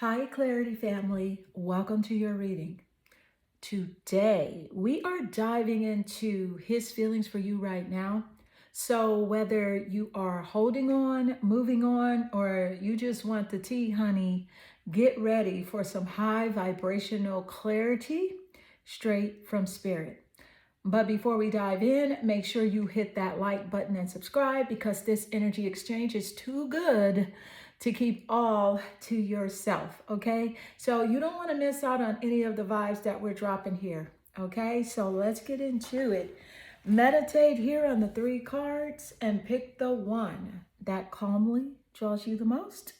Hi, Clarity family. Welcome to your reading. Today, we are diving into his feelings for you right now. So, whether you are holding on, moving on, or you just want the tea, honey, get ready for some high vibrational clarity straight from spirit. But before we dive in, make sure you hit that like button and subscribe because this energy exchange is too good to keep all to yourself, okay? So you don't want to miss out on any of the vibes that we're dropping here, okay? So let's get into it. Meditate here on the three cards and pick the one that calmly draws you the most.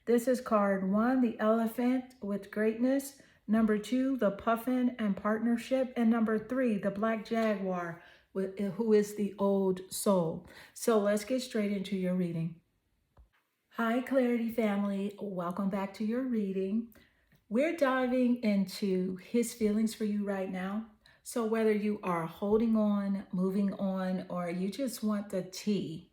This is card one, the elephant with greatness. Number two, the puffin and partnership. And number three, the black jaguar, who is the old soul. So let's get straight into your reading. Hi, Clarity family. Welcome back to your reading. We're diving into his feelings for you right now. So whether you are holding on, moving on, or you just want the tea,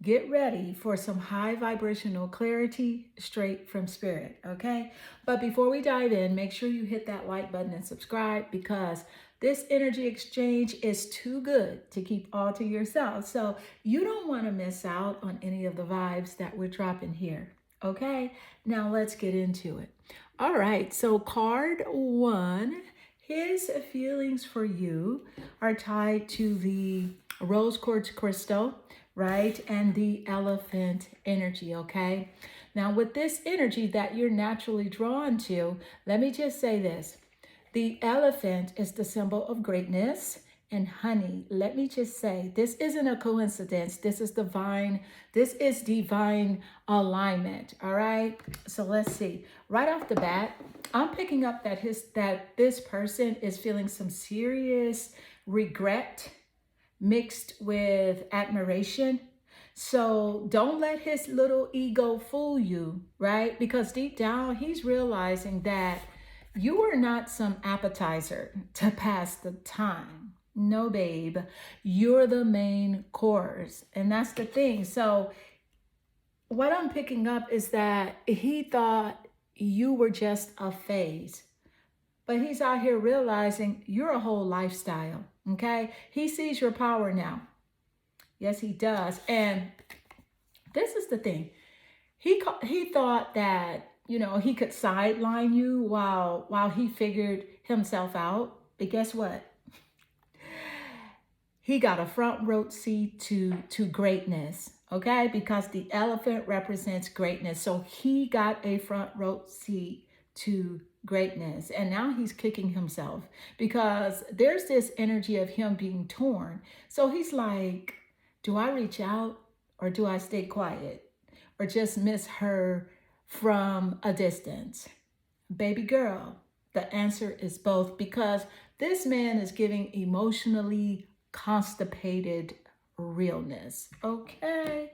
get ready for some high vibrational clarity straight from spirit, okay? But before we dive in, make sure you hit that like button and subscribe because this energy exchange is too good to keep all to yourself. So you don't want to miss out on any of the vibes that we're dropping here, okay? Now let's get into it. All right, so card one, his feelings for you are tied to the rose quartz crystal, right? And the elephant energy, okay? Now, with this energy that you're naturally drawn to, let me just say this. The elephant is the symbol of greatness. And honey, let me just say, this isn't a coincidence. This is divine. This is divine alignment. All right. So let's see. Right off the bat, I'm picking up that this person is feeling some serious regret mixed with admiration. So don't let his little ego fool you, right? Because deep down, he's realizing that you are not some appetizer to pass the time. No, babe, you're the main course. And that's the thing. So what I'm picking up is that he thought you were just a phase, but he's out here realizing you're a whole lifestyle, okay? He sees your power now. Yes, he does. And this is the thing. He thought that, he could sideline you while he figured himself out. But guess what? He got a front row seat to greatness, okay? Because the elephant represents greatness. So he got a front row seat to greatness. And now he's kicking himself because there's this energy of him being torn. So he's like, do I reach out or do I stay quiet or just miss her from a distance? Baby girl, the answer is both because this man is giving emotionally constipated realness. Okay.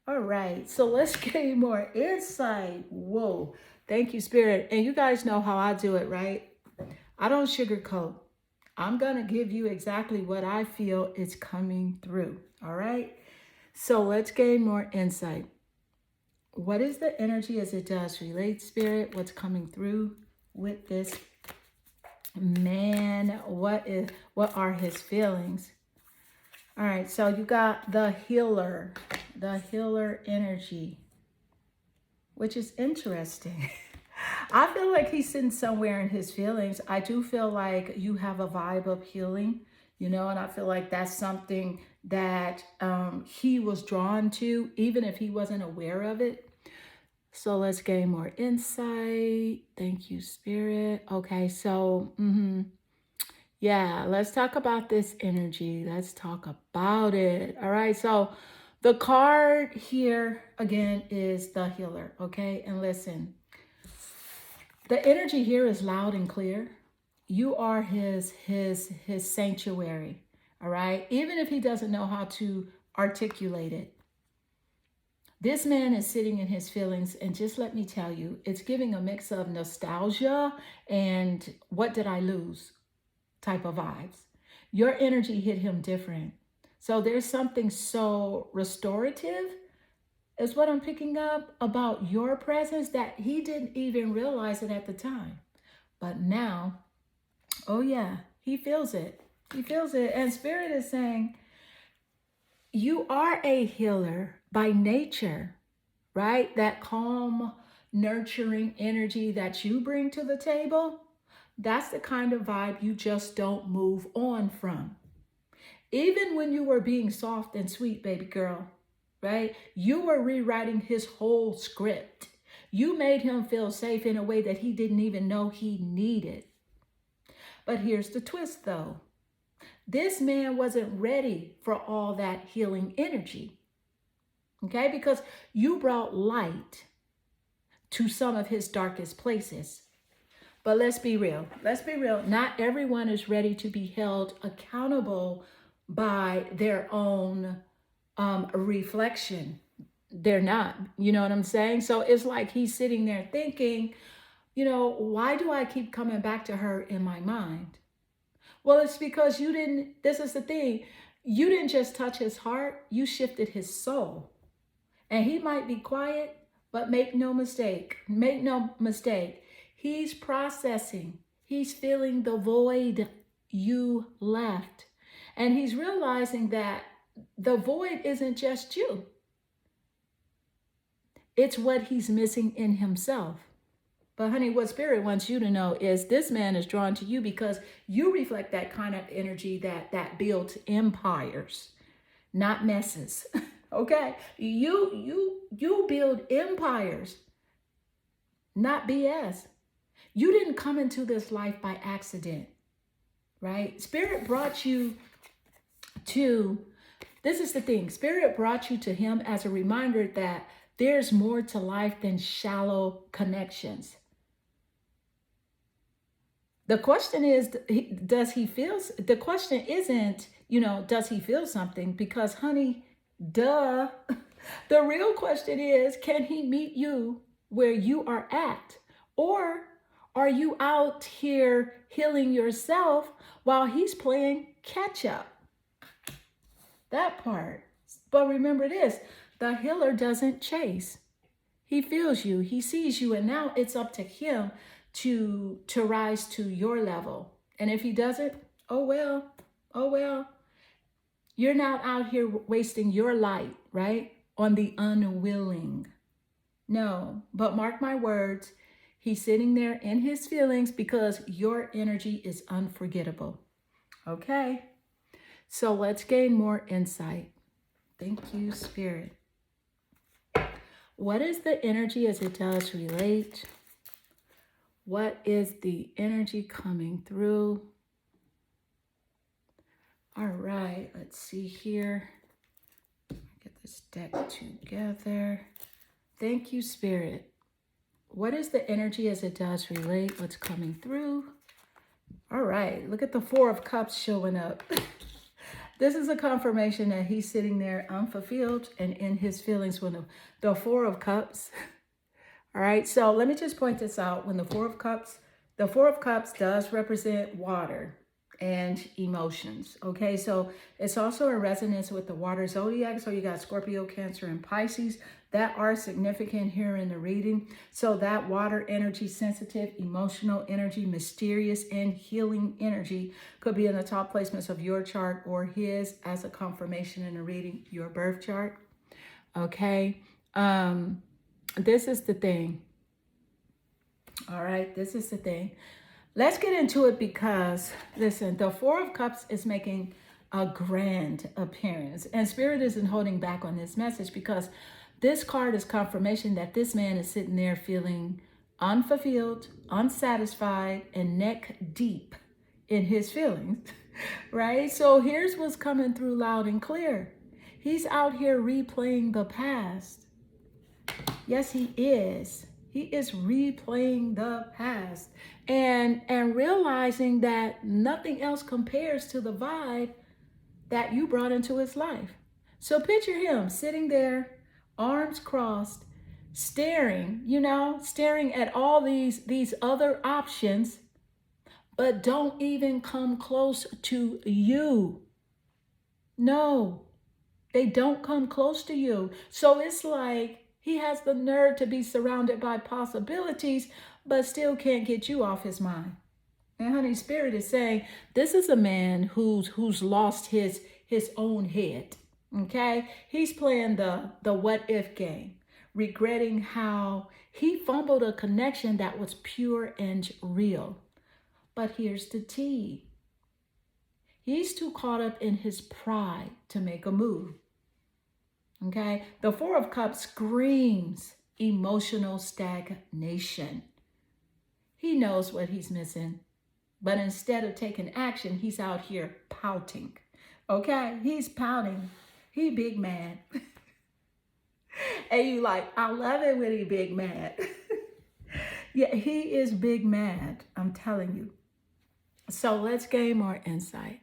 All right. So let's gain more insight. Whoa. Thank you, Spirit. And you guys know how I do it, right? I don't sugarcoat. I'm going to give you exactly what I feel is coming through. All right. So let's gain more insight. What is the energy as it does relate, Spirit? What's coming through with this man? What are his feelings? All right, so you got the healer energy, which is interesting. I feel like he's sitting somewhere in his feelings. I do feel like you have a vibe of healing, and I feel like that's something that he was drawn to, even if he wasn't aware of it. So let's gain more insight. Thank you, Spirit. Okay, so yeah, let's talk about this energy. Let's talk about it. All right, so the card here again is the healer. Okay, and listen, the energy here is loud and clear. You are his sanctuary. All right, even if he doesn't know how to articulate it. This man is sitting in his feelings, and just let me tell you, it's giving a mix of nostalgia and what did I lose type of vibes. Your energy hit him different. So there's something so restorative is what I'm picking up about your presence, that he didn't even realize it at the time. But now, oh yeah, he feels it. He feels it. And Spirit is saying, you are a healer by nature, right? That calm, nurturing energy that you bring to the table, that's the kind of vibe you just don't move on from. Even when you were being soft and sweet, baby girl, right? You were rewriting his whole script. You made him feel safe in a way that he didn't even know he needed. But here's the twist, though. This man wasn't ready for all that healing energy, okay? Because you brought light to some of his darkest places. But let's be real. Let's be real. Not everyone is ready to be held accountable by their own reflection. They're not. You know what I'm saying? So it's like he's sitting there thinking, why do I keep coming back to her in my mind? Well, it's because you didn't, this is the thing, you didn't just touch his heart, you shifted his soul. And he might be quiet, but make no mistake, he's processing, he's feeling the void you left. And he's realizing that the void isn't just you, it's what he's missing in himself. But honey, what Spirit wants you to know is this man is drawn to you because you reflect that kind of energy that builds empires, not messes. Okay? You build empires, not BS. You didn't come into this life by accident, right? Spirit brought you to, this is the thing, Spirit brought you to him as a reminder that there's more to life than shallow connections. The question is, does he feel, the question isn't, does he feel something? Because honey, duh. The real question is, can he meet you where you are at? Or are you out here healing yourself while he's playing catch up? That part. But remember this, the healer doesn't chase. He feels you, he sees you, and now it's up to him to rise to your level. And if he doesn't, oh well. You're not out here wasting your light, right, on the unwilling. No, but mark my words, he's sitting there in his feelings because your energy is unforgettable. Okay, so let's gain more insight. Thank you, Spirit. What is the energy as it does relate? What is the energy coming through? All right, let's see here. Get this deck together. Thank you, Spirit. What is the energy as it does relate? What's coming through? All right, look at the Four of Cups showing up. This is a confirmation that he's sitting there unfulfilled and in his feelings when the Four of Cups. All right, so let me just point this out. When the Four of Cups does represent water and emotions. Okay, so it's also in resonance with the water zodiac. So you got Scorpio, Cancer, and Pisces that are significant here in the reading. So that water energy, sensitive, emotional energy, mysterious, and healing energy could be in the top placements of your chart or his as a confirmation in the reading, your birth chart. Okay. This is the thing. All right, this is the thing. Let's get into it because, listen, the Four of Cups is making a grand appearance. And Spirit isn't holding back on this message because this card is confirmation that this man is sitting there feeling unfulfilled, unsatisfied, and neck deep in his feelings, right? So here's what's coming through loud and clear. He's out here replaying the past. Yes, he is. He is replaying the past and realizing that nothing else compares to the vibe that you brought into his life. So picture him sitting there, arms crossed, staring at all these other options, but don't even come close to you. No. They don't come close to you. So it's like he has the nerve to be surrounded by possibilities, but still can't get you off his mind. And honey, Spirit is saying this is a man who's lost his own head. Okay? He's playing the what if game, regretting how he fumbled a connection that was pure and real. But here's the tea. He's too caught up in his pride to make a move. Okay? The Four of Cups screams emotional stagnation. He knows what he's missing, but instead of taking action, he's out here pouting. Okay? He's pouting. He big mad. And you like, I love it when he big mad. Yeah, he is big mad. I'm telling you. So let's gain more insight.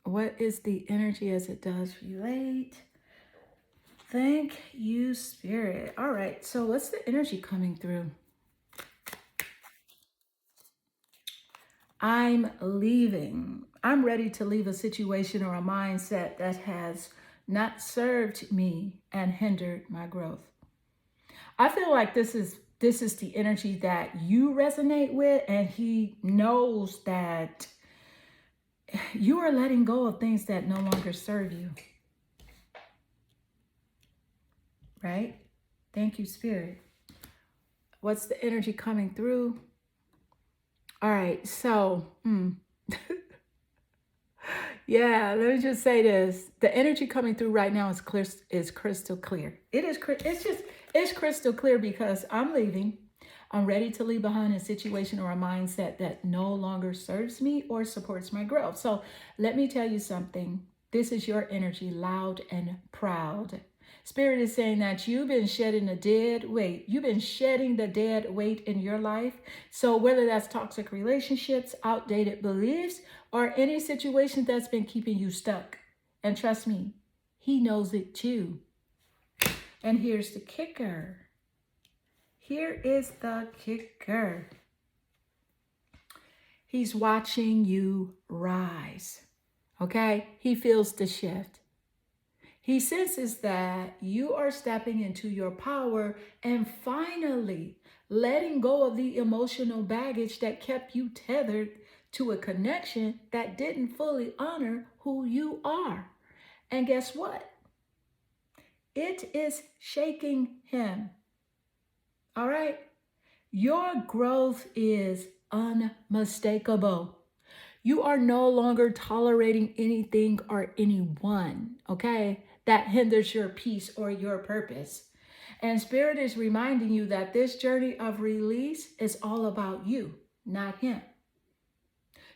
What is the energy as it does relate? Thank you, Spirit. All right, so what's the energy coming through? I'm leaving. I'm ready to leave a situation or a mindset that has not served me and hindered my growth. I feel like this is the energy that you resonate with, and he knows that you are letting go of things that no longer serve you. Right? Thank you, Spirit. What's the energy coming through? All right, so, yeah, let me just say this. The energy coming through right now is crystal clear. It's crystal clear because I'm leaving. I'm ready to leave behind a situation or a mindset that no longer serves me or supports my growth. So let me tell you something. This is your energy, loud and proud. Spirit is saying that you've been shedding the dead weight. You've been shedding the dead weight in your life. So whether that's toxic relationships, outdated beliefs, or any situation that's been keeping you stuck. And trust me, he knows it too. And here's the kicker. Here is the kicker. He's watching you rise. Okay? He feels the shift. He senses that you are stepping into your power and finally letting go of the emotional baggage that kept you tethered to a connection that didn't fully honor who you are. And guess what? It is shaking him. All right? Your growth is unmistakable. You are no longer tolerating anything or anyone, okay, that hinders your peace or your purpose. And Spirit is reminding you that this journey of release is all about you, not him.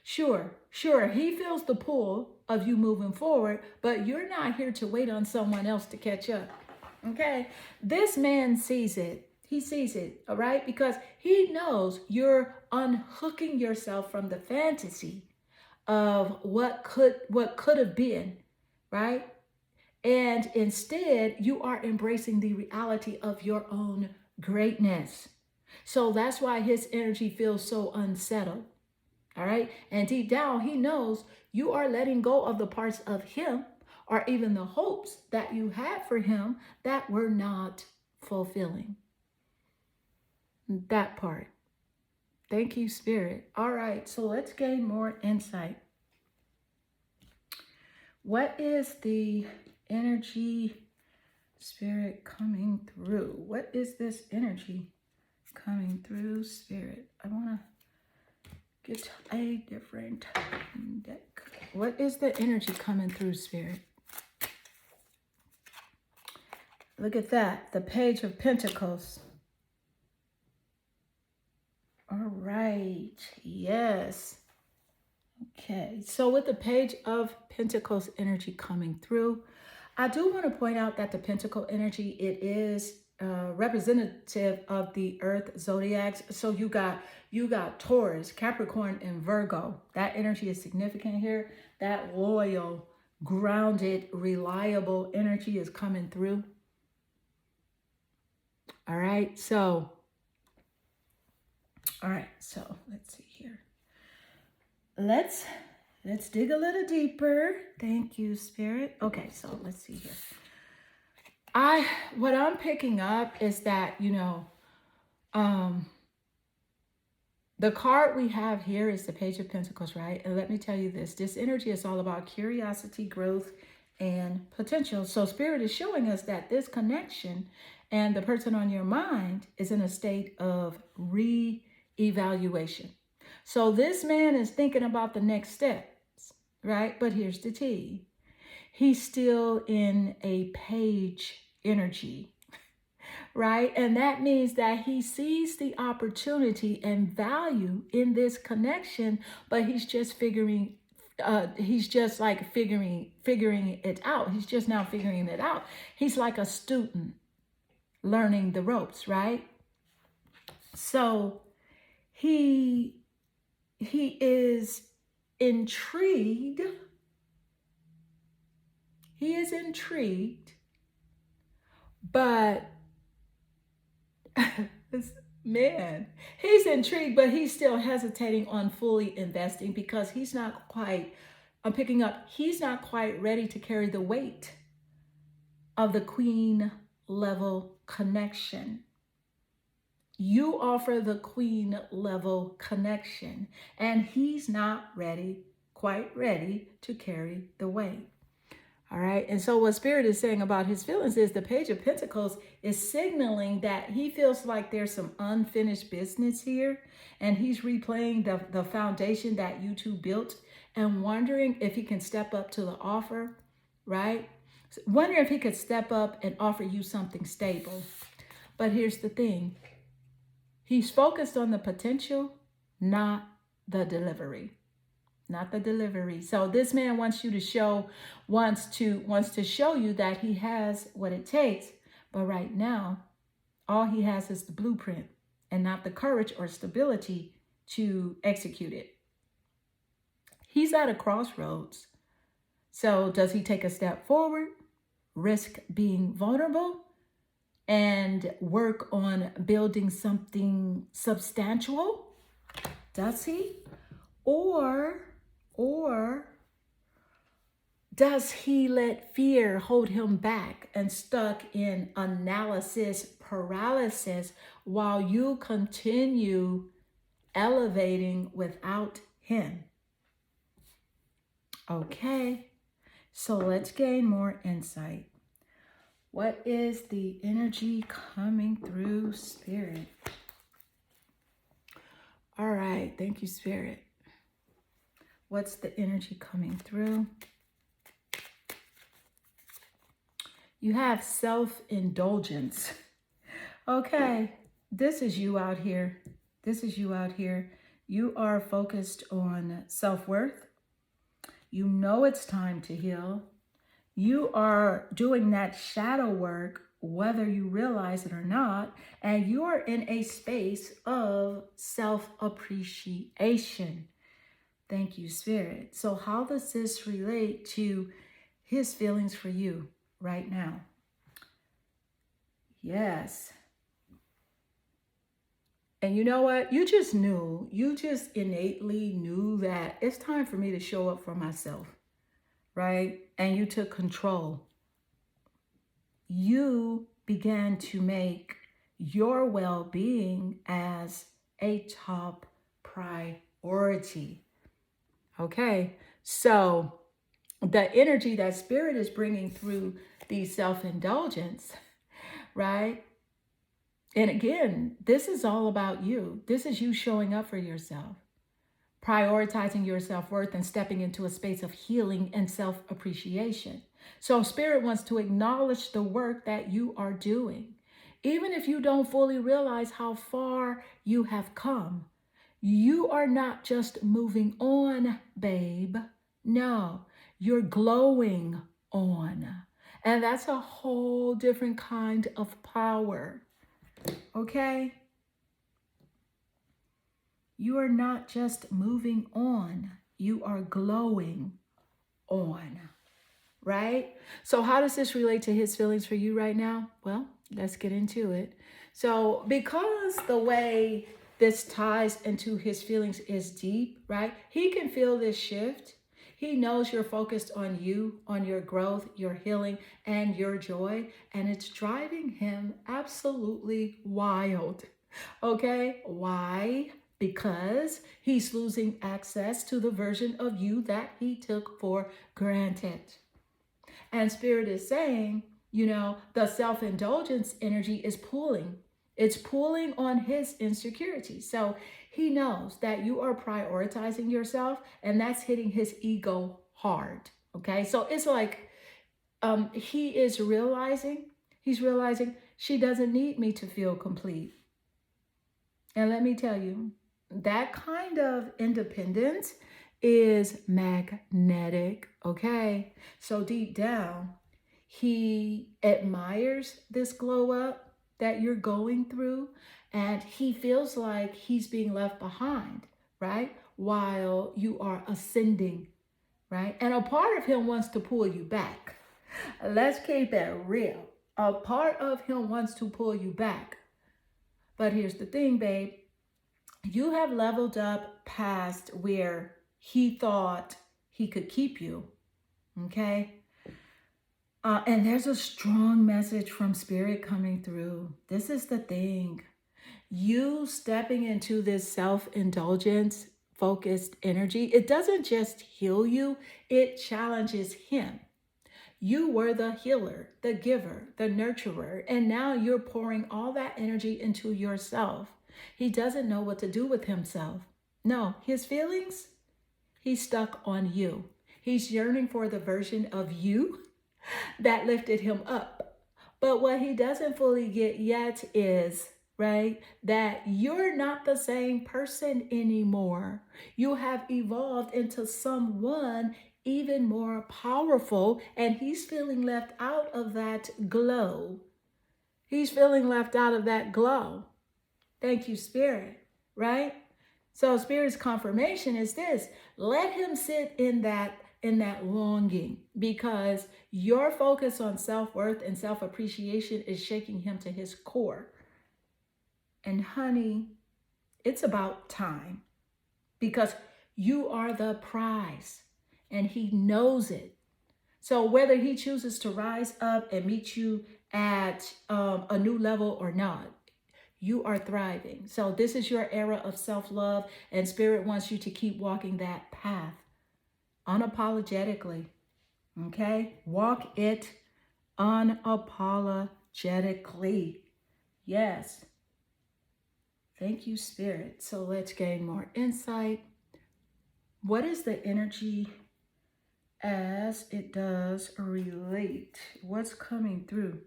Sure, he feels the pull of you moving forward, but you're not here to wait on someone else to catch up, okay? This man sees it. He sees it, all right? Because he knows you're unhooking yourself from the fantasy of what could have been, right? And instead, you are embracing the reality of your own greatness. So that's why his energy feels so unsettled. All right? And deep down, he knows you are letting go of the parts of him or even the hopes that you had for him that were not fulfilling. That part. Thank you, Spirit. All right, so let's gain more insight. What is the energy, Spirit, coming through? What is this energy coming through, Spirit? I want to get a different deck. What is the energy coming through, Spirit? Look at that, the Page of Pentacles. All right, yes. Okay, so with the Page of Pentacles energy coming through, I do want to point out that the Pentacle energy, it is representative of the Earth zodiacs. So you got Taurus, Capricorn, and Virgo. That energy is significant here. That loyal, grounded, reliable energy is coming through. All right, so let's see here. Let's Let's dig a little deeper. Thank you, Spirit. Okay, so let's see here. What I'm picking up is that, the card we have here is the Page of Pentacles, right? And let me tell you this energy is all about curiosity, growth, and potential. So Spirit is showing us that this connection and the person on your mind is in a state of re-evaluation. So this man is thinking about the next steps, right? But here's the tea. He's still in a page energy, right? And that means that he sees the opportunity and value in this connection, but he's just figuring it out. He's just now figuring it out. He's like a student learning the ropes, right? So he is intrigued. He is intrigued, but this man, he's intrigued, but he's still hesitating on fully investing because he's not quite, I'm picking up, he's not quite ready to carry the weight of the queen level connection. You offer the queen level connection, and he's not quite ready to carry the weight. All right. And so what Spirit is saying about his feelings is the Page of Pentacles is signaling that he feels like there's some unfinished business here. And he's replaying the foundation that you two built and wondering if he can step up to the offer, right? Wondering if he could step up and offer you something stable. But here's the thing. He's focused on the potential, not the delivery. Not the delivery. So this man wants to show you that he has what it takes. But right now, all he has is the blueprint and not the courage or stability to execute it. He's at a crossroads. So does he take a step forward, risk being vulnerable, and work on building something substantial? Does he? Or does he let fear hold him back and stuck in analysis paralysis while you continue elevating without him? Okay, so let's gain more insight. What is the energy coming through, Spirit? All right, thank you, Spirit. What's the energy coming through? You have self-indulgence. Okay, this is you out here. This is you out here. You are focused on self-worth. You know it's time to heal. You are doing that shadow work, whether you realize it or not, and you are in a space of self-appreciation. Thank you, Spirit. So how does this relate to his feelings for you right now? Yes. And you know what? You just innately knew that it's time for me to show up for myself, right? And you took control. You began to make your well-being as a top priority. Okay, so the energy that Spirit is bringing through the self-indulgence, right? And again, this is all about you. This is you showing up for yourself, prioritizing your self-worth and stepping into a space of healing and self-appreciation. So Spirit wants to acknowledge the work that you are doing. Even if you don't fully realize how far you have come, you are not just moving on, babe. No, you're glowing on. And that's a whole different kind of power. Okay? You are not just moving on. You are glowing on. Right? So how does this relate to his feelings for you right now? Well, let's get into it. So because the way this ties into his feelings is deep, right? He can feel this shift. He knows you're focused on you, on your growth, your healing, and your joy, and it's driving him absolutely wild. Okay, why? Because he's losing access to the version of you that he took for granted. And Spirit is saying, the self indulgence energy is pulling. It's pulling on his insecurity. So he knows that you are prioritizing yourself, and that's hitting his ego hard. Okay. So it's like he's realizing she doesn't need me to feel complete. And let me tell you, that kind of independence is magnetic, okay? So deep down, he admires this glow up that you're going through, and he feels like he's being left behind, right? While you are ascending, right? And a part of him wants to pull you back. Let's keep it real. A part of him wants to pull you back. But here's the thing, babe. You have leveled up past where he thought he could keep you. Okay? And there's a strong message from Spirit coming through. This is the thing. You stepping into this self-indulgence focused energy, it doesn't just heal you, it challenges him. You were the healer, the giver, the nurturer, and now you're pouring all that energy into yourself. He doesn't know what to do with himself. No, his feelings, he's stuck on you. He's yearning for the version of you that lifted him up. But what he doesn't fully get yet is, right, that you're not the same person anymore. You have evolved into someone even more powerful, and he's feeling left out of that glow. He's feeling left out of that glow. Thank you, Spirit, right? So Spirit's confirmation is this: let him sit in that longing, because your focus on self-worth and self-appreciation is shaking him to his core. And honey, it's about time, because you are the prize and he knows it. So whether he chooses to rise up and meet you at a new level or not, you are thriving. So this is your era of self-love, and Spirit wants you to keep walking that path unapologetically. Okay? Walk it unapologetically. Yes. Thank you, Spirit. So let's gain more insight. What is the energy as it does relate? What's coming through?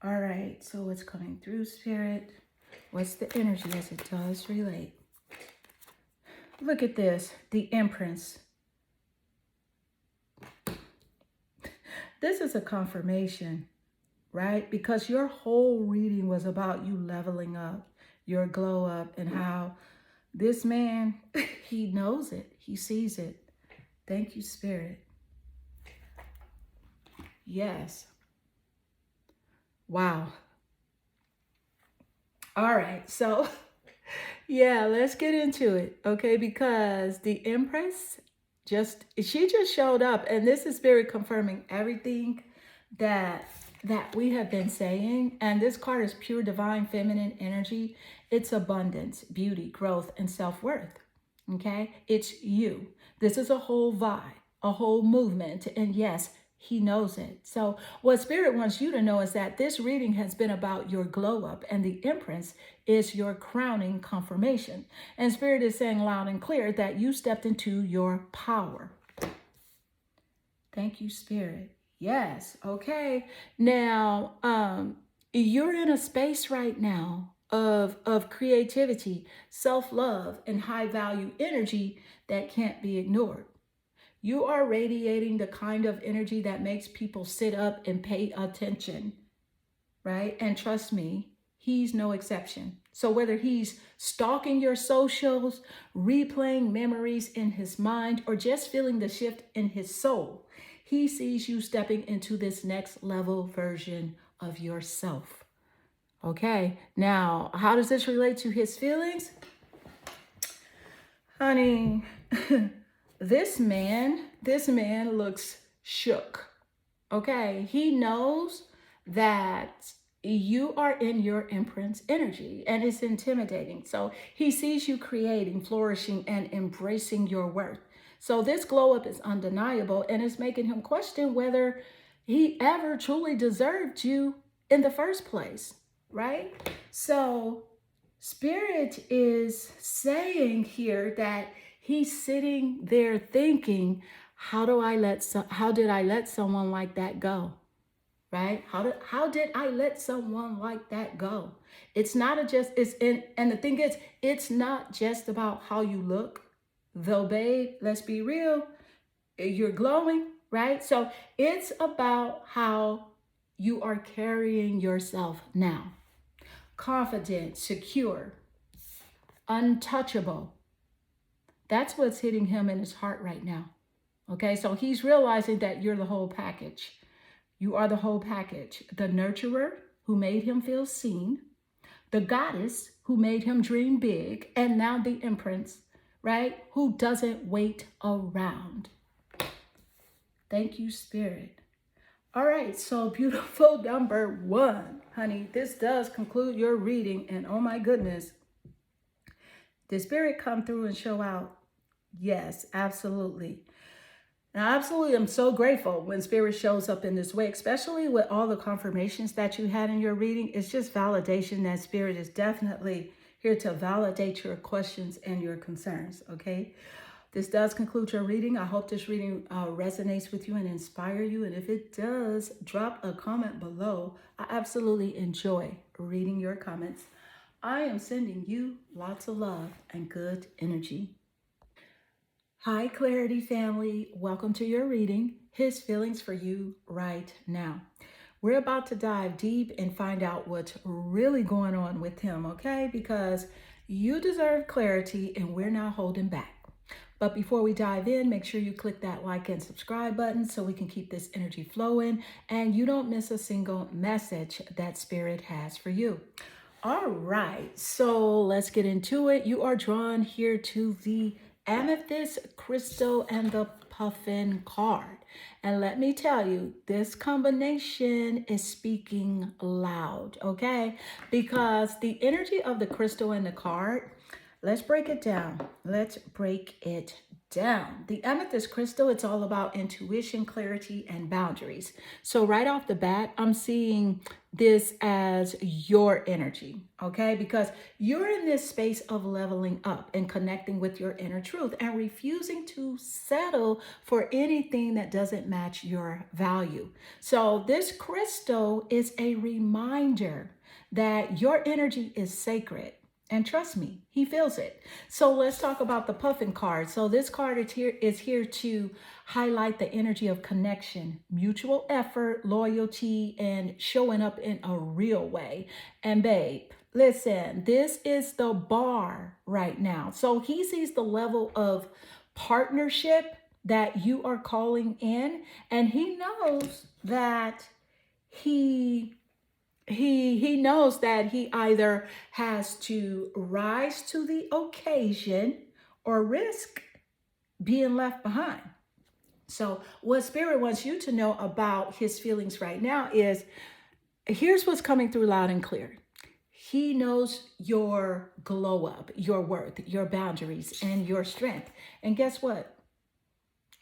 All right, so what's coming through, Spirit? What's the energy as it does relate? Look at this, the Empress. This is a confirmation, right? Because your whole reading was about you leveling up, your glow up, and how this man, he knows it. He sees it. Thank you, Spirit. Yes. Wow. All right. So, yeah, let's get into it. Okay. Because the Empress she just showed up, and this is Spirit confirming everything that we have been saying. And this card is pure divine feminine energy. It's abundance, beauty, growth, and self-worth. Okay. It's you. This is a whole vibe, a whole movement. And yes, he knows it. So what Spirit wants you to know is that this reading has been about your glow up, and the Empress is your crowning confirmation. And Spirit is saying loud and clear that you stepped into your power. Thank you, Spirit. Yes. Okay. Now, you're in a space right now of creativity, self-love, and high value energy that can't be ignored. You are radiating the kind of energy that makes people sit up and pay attention, right? And trust me, he's no exception. So whether he's stalking your socials, replaying memories in his mind, or just feeling the shift in his soul, he sees you stepping into this next level version of yourself. Okay, now, how does this relate to his feelings? Honey, this man looks shook. Okay, he knows that you are in your imprints energy and it's intimidating. So he sees you creating, flourishing, and embracing your worth. So this glow up is undeniable and it's making him question whether he ever truly deserved you in the first place, right? So Spirit is saying here that he's sitting there thinking, how did I let someone like that go? Right? How did I let someone like that go? It's not a just it's in and the thing is, it's not just about how you look. Though, babe, let's be real, you're glowing, right? So it's about how you are carrying yourself now. Confident, secure, untouchable. That's what's hitting him in his heart right now. Okay, so he's realizing that you're the whole package. You are the whole package. The nurturer who made him feel seen, the goddess who made him dream big, and now the empress, right? Who doesn't wait around. Thank you, Spirit. All right, so beautiful number 1, honey. This does conclude your reading, and oh my goodness, did Spirit come through and show out? Yes, absolutely. Now, absolutely, I'm so grateful when Spirit shows up in this way, especially with all the confirmations that you had in your reading. It's just validation that Spirit is definitely here to validate your questions and your concerns, okay? This does conclude your reading. I hope this reading resonates with you and inspire you. And if it does, drop a comment below. I absolutely enjoy reading your comments. I am sending you lots of love and good energy. Hi, Clarity family. Welcome to your reading, His Feelings for You Right Now. We're about to dive deep and find out what's really going on with him, okay? Because you deserve clarity and we're not holding back. But before we dive in, make sure you click that like and subscribe button so we can keep this energy flowing and you don't miss a single message that Spirit has for you. All right, so let's get into it. You are drawn here to the amethyst crystal and the puffin card. And let me tell you, this combination is speaking loud, okay? Because the energy of the crystal and the card, let's break it down. Let's break it down. The amethyst crystal, it's all about intuition, clarity, and boundaries. So right off the bat, I'm seeing this as your energy, okay? Because you're in this space of leveling up and connecting with your inner truth and refusing to settle for anything that doesn't match your value. So this crystal is a reminder that your energy is sacred. And trust me, he feels it. So let's talk about the puffin card. So this card is here to highlight the energy of connection, mutual effort, loyalty, and showing up in a real way. And babe, listen, this is the bar right now. So he sees the level of partnership that you are calling in, and he knows that he knows that he either has to rise to the occasion or risk being left behind. So what Spirit wants you to know about his feelings right now is, here's what's coming through loud and clear. He knows your glow up, your worth, your boundaries, and your strength. And guess what?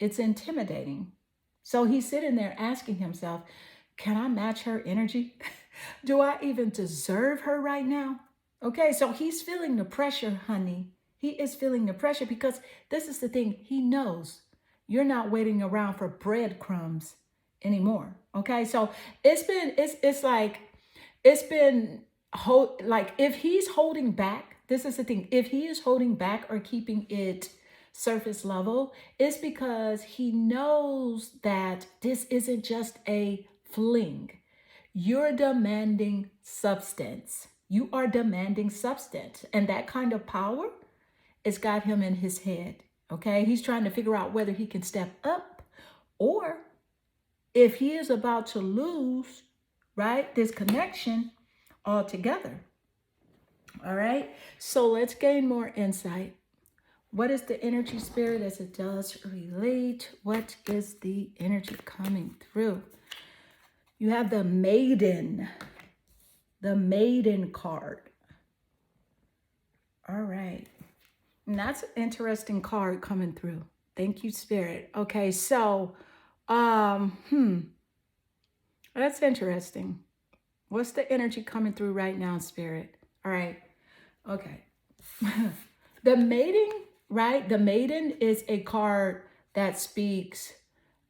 It's intimidating. So he's sitting there asking himself, can I match her energy? Do I even deserve her right now? Okay, so he's feeling the pressure, honey. He is feeling the pressure because this is the thing. He knows you're not waiting around for breadcrumbs anymore. Okay, so it's been like if he's holding back, this is the thing. If he is holding back or keeping it surface level, it's because he knows that this isn't just a fling. You're demanding substance. You are demanding substance. And that kind of power has got him in his head. Okay. He's trying to figure out whether he can step up or if he is about to lose, right, this connection altogether. All right. So let's gain more insight. What is the energy, Spirit, as it does relate? What is the energy coming through? You have the Maiden card. All right. And that's an interesting card coming through. Thank you, Spirit. Okay, so, that's interesting. What's the energy coming through right now, Spirit? All right. Okay. The Maiden, right? The Maiden is a card that speaks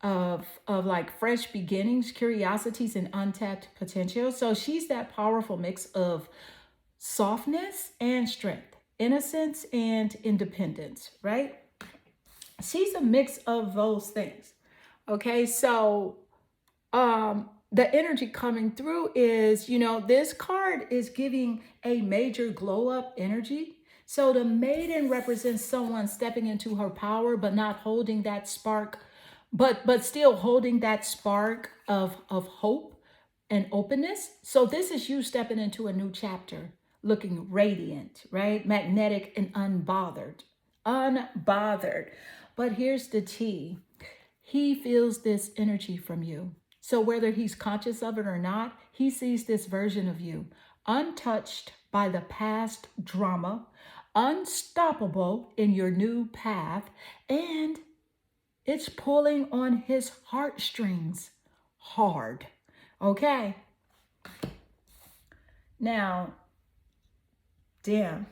of like fresh beginnings, curiosities, and untapped potential. So she's that powerful mix of softness and strength, innocence and independence, right? She's a mix of those things. Okay, so the energy coming through is, this card is giving a major glow up energy. So the Maiden represents someone stepping into her power, but not holding that spark, but still holding that spark of hope and openness. So this is you stepping into a new chapter, looking radiant, right? Magnetic and unbothered. Unbothered. But here's the tea. He feels this energy from you. So whether he's conscious of it or not, he sees this version of you, untouched by the past drama, unstoppable in your new path, and it's pulling on his heartstrings hard. Okay. Now, damn,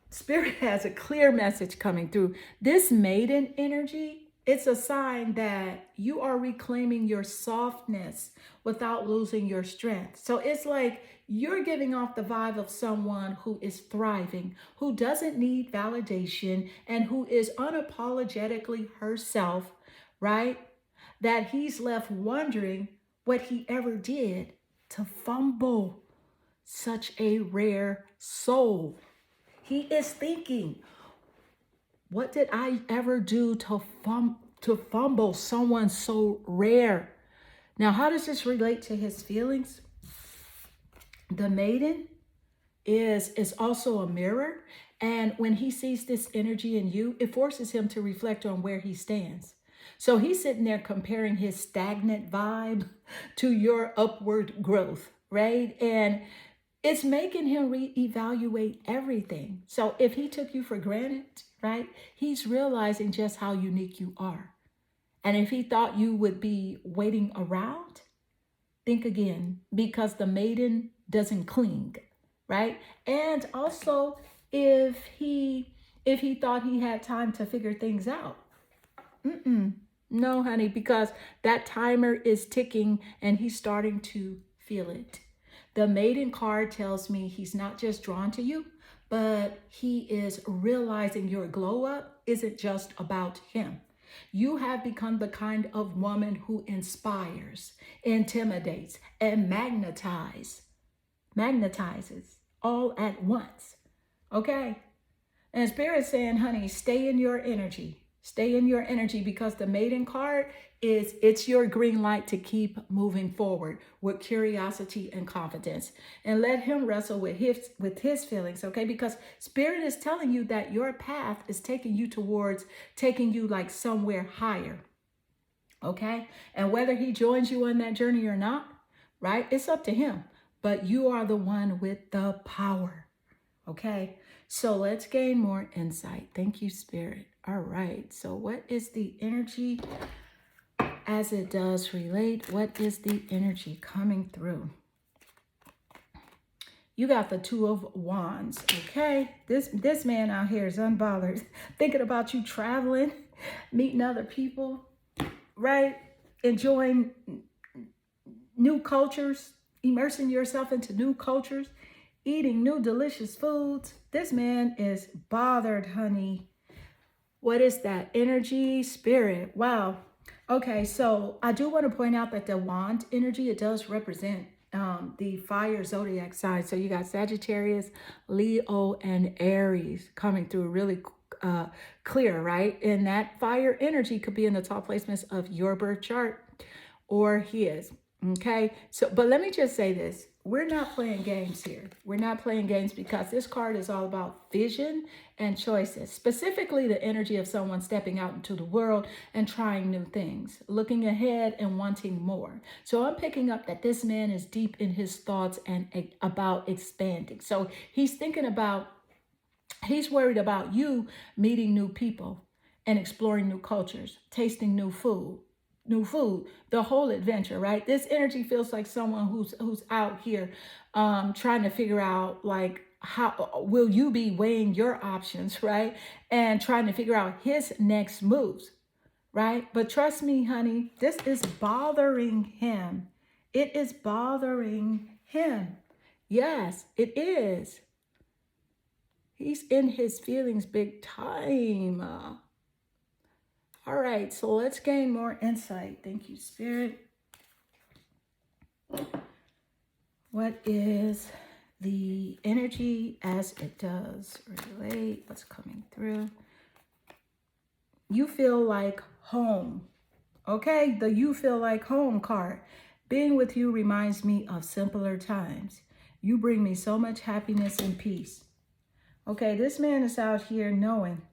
Spirit has a clear message coming through. This Maiden energy, it's a sign that you are reclaiming your softness without losing your strength. So it's like you're giving off the vibe of someone who is thriving, who doesn't need validation, and who is unapologetically herself, right? That he's left wondering what he ever did to fumble such a rare soul. He is thinking, what did I ever do to fumble someone so rare? Now, how does this relate to his feelings? The Maiden is also a mirror. And when he sees this energy in you, it forces him to reflect on where he stands. So he's sitting there comparing his stagnant vibe to your upward growth, right? And it's making him reevaluate everything. So if he took you for granted, right, he's realizing just how unique you are. And if he thought you would be waiting around, think again, because the Maiden doesn't cling, right? And also, if he thought he had time to figure things out, no, honey, because that timer is ticking and he's starting to feel it. The Maiden card tells me he's not just drawn to you, but he is realizing your glow up isn't just about him. You have become the kind of woman who inspires, intimidates, and magnetizes all at once. Okay? And Spirit's saying, honey, stay in your energy. Stay in your energy, because the Maiden card it's your green light to keep moving forward with curiosity and confidence, and let him wrestle with his feelings, okay? Because Spirit is telling you that your path is taking you like somewhere higher, okay? And whether he joins you on that journey or not, right? It's up to him, but you are the one with the power, okay? So let's gain more insight. Thank you, Spirit. All right. So what is the energy as it does relate? What is the energy coming through? You got the Two of Wands, okay? This man out here is unbothered, thinking about you traveling, meeting other people, right? Enjoying new cultures, immersing yourself into new cultures, eating new delicious foods. This man is bothered, honey. What is that energy? Spirit. Wow. Okay, so I do want to point out that the wand energy, it does represent the fire zodiac sign. So you got Sagittarius, Leo, and Aries coming through really clear, right? And that fire energy could be in the top placements of your birth chart or his. Okay, so but let me just say this. We're not playing games here. We're not playing games because this card is all about vision and choices, specifically the energy of someone stepping out into the world and trying new things, looking ahead and wanting more. So I'm picking up that this man is deep in his thoughts and about expanding. So he's thinking about, he's worried about you meeting new people and exploring new cultures, tasting new food, the whole adventure, right? This energy feels like someone who's out here trying to figure out like how will you be weighing your options, right? And trying to figure out his next moves, right? But trust me, honey, this is bothering him. It is bothering him. Yes, it is. He's in his feelings big time. All right, so let's gain more insight. Thank you, Spirit. What is the energy as it does relate? What's coming through? You feel like home. Okay, the you feel like home card. Being with you reminds me of simpler times. You bring me so much happiness and peace. Okay, this man is out here knowing,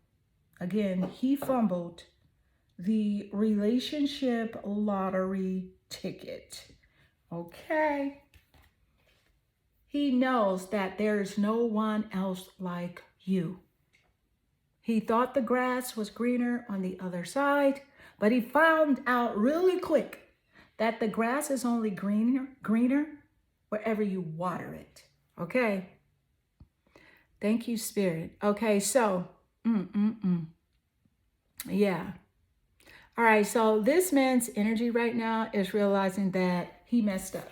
again, he fumbled the relationship lottery ticket. Okay. He knows that there is no one else like you. He thought the grass was greener on the other side, but he found out really quick that the grass is only greener wherever you water it. Okay. Thank you, Spirit. Okay, so, yeah. All right, so this man's energy right now is realizing that he messed up.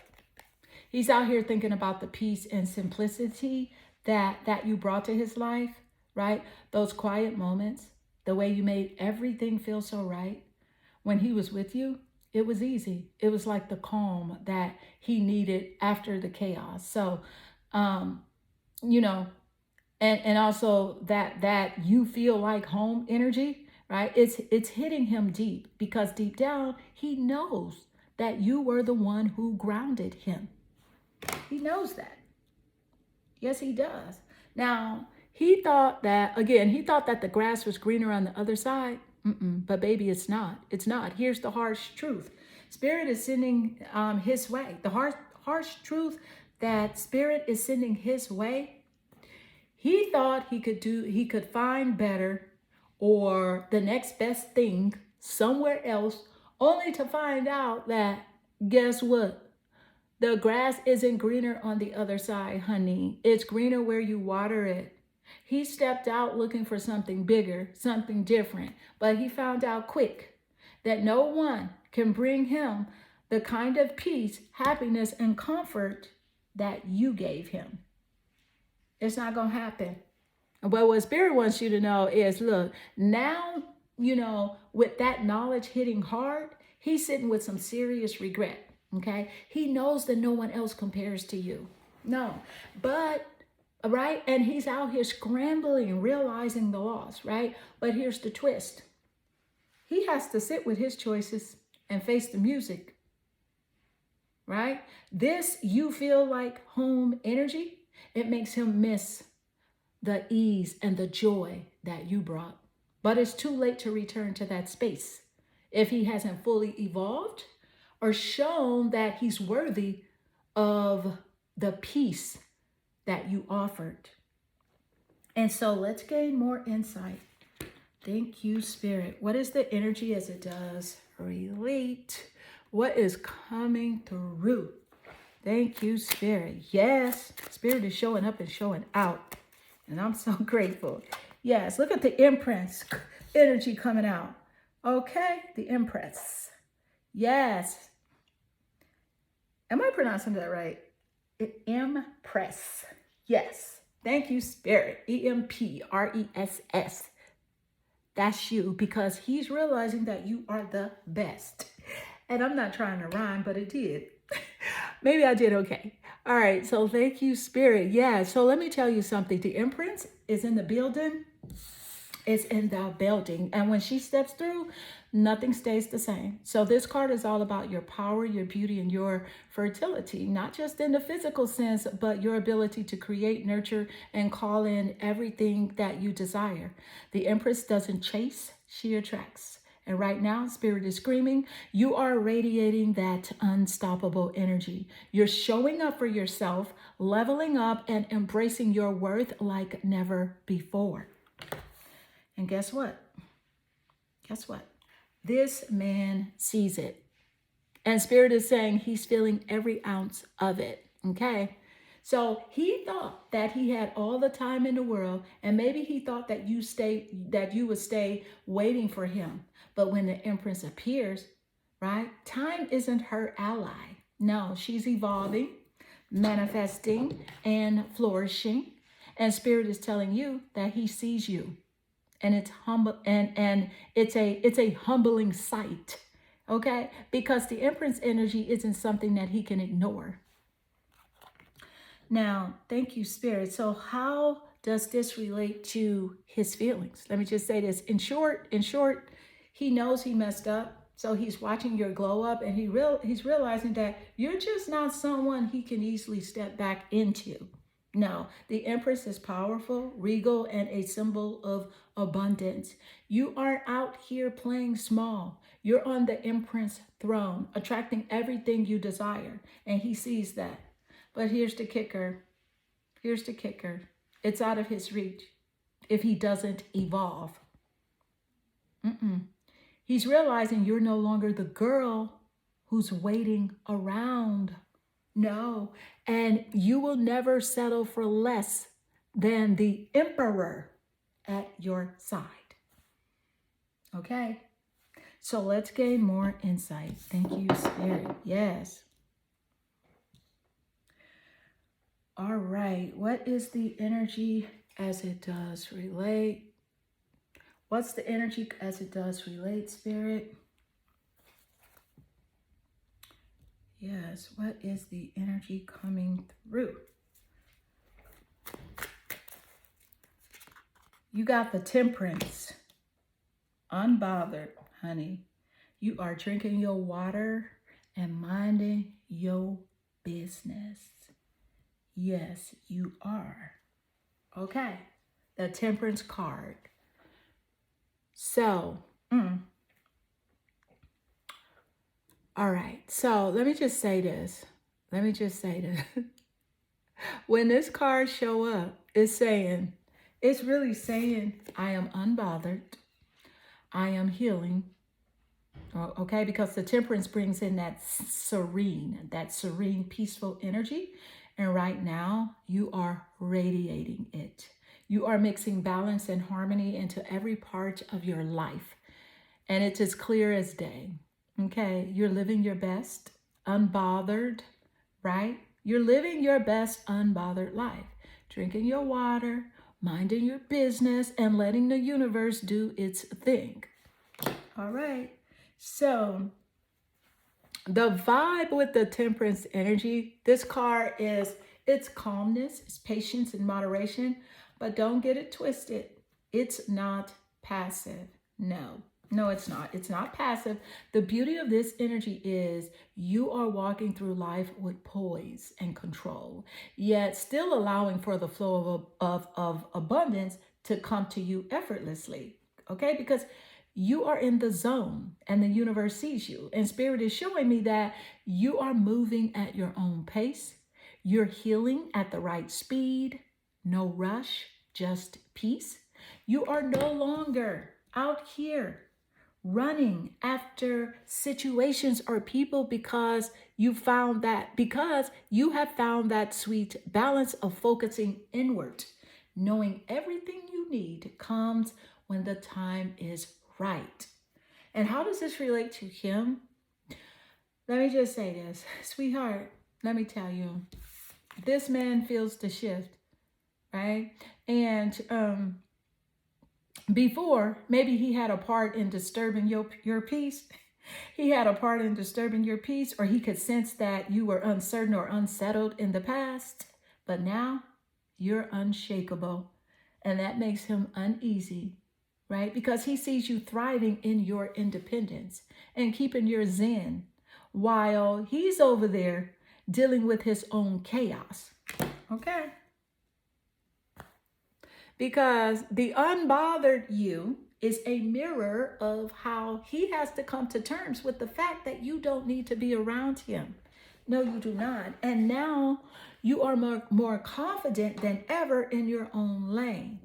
He's out here thinking about the peace and simplicity that you brought to his life, right? Those quiet moments, the way you made everything feel so right. When he was with you, it was easy. It was like the calm that he needed after the chaos. So, you know, and also that you feel like home energy, right? It's hitting him deep because deep down he knows that you were the one who grounded him. He knows that. Yes, he does. Now, he thought that, again, he thought that the grass was greener on the other side. But baby, it's not. It's not. Here's the harsh truth. Spirit is sending his way. The harsh truth that Spirit is sending his way. He thought he could find better or the next best thing somewhere else, only to find out that, guess what? The grass isn't greener on the other side, honey. It's greener where you water it. He stepped out looking for something bigger, something different, but he found out quick that no one can bring him the kind of peace, happiness, and comfort that you gave him. It's not going to happen. But what Spirit wants you to know is, look, now, with that knowledge hitting hard, he's sitting with some serious regret. Okay. He knows that no one else compares to you. No, but right. And he's out here scrambling, realizing the loss. Right. But here's the twist. He has to sit with his choices and face the music. Right. This you feel like home energy. It makes him miss the ease and the joy that you brought. But it's too late to return to that space if he hasn't fully evolved or shown that he's worthy of the peace that you offered. And so let's gain more insight. Thank you, Spirit. What is the energy as it does relate? What is coming through? Thank you, Spirit. Yes, Spirit is showing up and showing out. And I'm so grateful. Yes, look at the Empress energy coming out. Okay, the Empress. Yes. Am I pronouncing that right? Empress. Yes. Thank you, Spirit. EMPRESS. That's you, because he's realizing that you are the best. And I'm not trying to rhyme, but it did. Maybe I did okay. All right, so thank you, Spirit. Yeah, so let me tell you something. The Empress is in the building. is in the building. And when she steps through, nothing stays the same. So this card is all about your power, your beauty, and your fertility, not just in the physical sense, but your ability to create, nurture, and call in everything that you desire. The Empress doesn't chase, she attracts. And right now, Spirit is screaming, you are radiating that unstoppable energy. You're showing up for yourself, leveling up, and embracing your worth like never before. And guess what? Guess what? This man sees it. And Spirit is saying he's feeling every ounce of it. Okay? So he thought that he had all the time in the world, and maybe he thought that you would stay waiting for him. But when the Empress appears, right? Time isn't her ally. No, she's evolving, manifesting, and flourishing. And Spirit is telling you that he sees you. And it's humble, and it's a humbling sight, okay? Because the Empress energy isn't something that he can ignore. Now, thank you, Spirit. So how does this relate to his feelings? Let me just say this. In short, he knows he messed up. So he's watching your glow up, and he's realizing that you're just not someone he can easily step back into. No, the Empress is powerful, regal, and a symbol of abundance. You aren't out here playing small. You're on the Empress throne, attracting everything you desire. And he sees that. But here's the kicker. Here's the kicker. It's out of his reach if he doesn't evolve. He's realizing you're no longer the girl who's waiting around. No, and you will never settle for less than the emperor at your side. Okay, so let's gain more insight. Thank you, Spirit. Yes. All right, what is the energy as it does relate? What's the energy as it does relate, Spirit? Yes, what is the energy coming through? You got the Temperance. Unbothered, honey. You are drinking your water and minding your business. Yes, you are. Okay, the Temperance card. So, all right, so let me just say this. When this card show up, it's really saying, I am unbothered. I am healing. Okay, because the Temperance brings in that serene, peaceful energy. And right now, you are radiating it. You are mixing balance and harmony into every part of your life. And it's as clear as day. Okay, you're living your best, unbothered, right? You're living your best, unbothered life. Drinking your water, minding your business, and letting the universe do its thing. All right. So the vibe with the Temperance energy, this card it's calmness, it's patience and moderation, but don't get it twisted. It's not passive. No, it's not. It's not passive. The beauty of this energy is you are walking through life with poise and control, yet still allowing for the flow of abundance to come to you effortlessly. Okay, because you are in the zone and the universe sees you. And Spirit is showing me that you are moving at your own pace. You're healing at the right speed. No rush, just peace. You are no longer out here running after situations or people because you have found that sweet balance of focusing inward, knowing everything you need comes when the time is right. And how does this relate to him? Let me just say this, sweetheart, let me tell you, this man feels the shift, right? And before, maybe he had a part in disturbing your peace. He had a part in disturbing your peace, or he could sense that you were uncertain or unsettled in the past. But now you're unshakable, and that makes him uneasy. right? Because he sees you thriving in your independence and keeping your zen while he's over there dealing with his own chaos. Okay? Because the unbothered you is a mirror of how he has to come to terms with the fact that you don't need to be around him. No, you do not. And now you are more confident than ever in your own lane.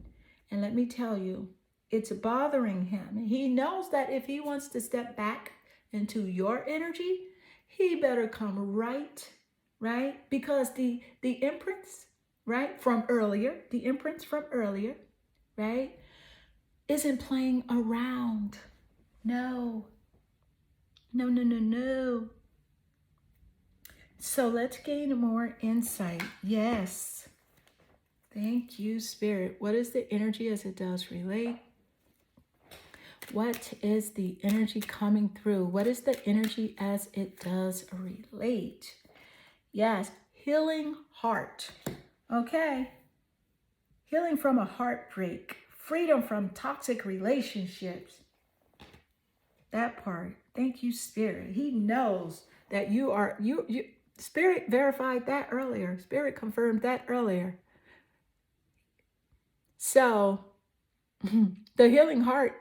And let me tell you, it's bothering him. He knows that if he wants to step back into your energy, he better come right? Because the imprints, right, from earlier, the imprints from earlier, right, isn't playing around. No. So let's gain more insight. Yes. Thank you, Spirit. What is the energy as it does relate? What is the energy coming through? What is the energy as it does relate? Yes, healing heart. Okay. Healing from a heartbreak. Freedom from toxic relationships. That part. Thank you, Spirit. He knows that you are, you Spirit verified that earlier. Spirit confirmed that earlier. So the healing heart,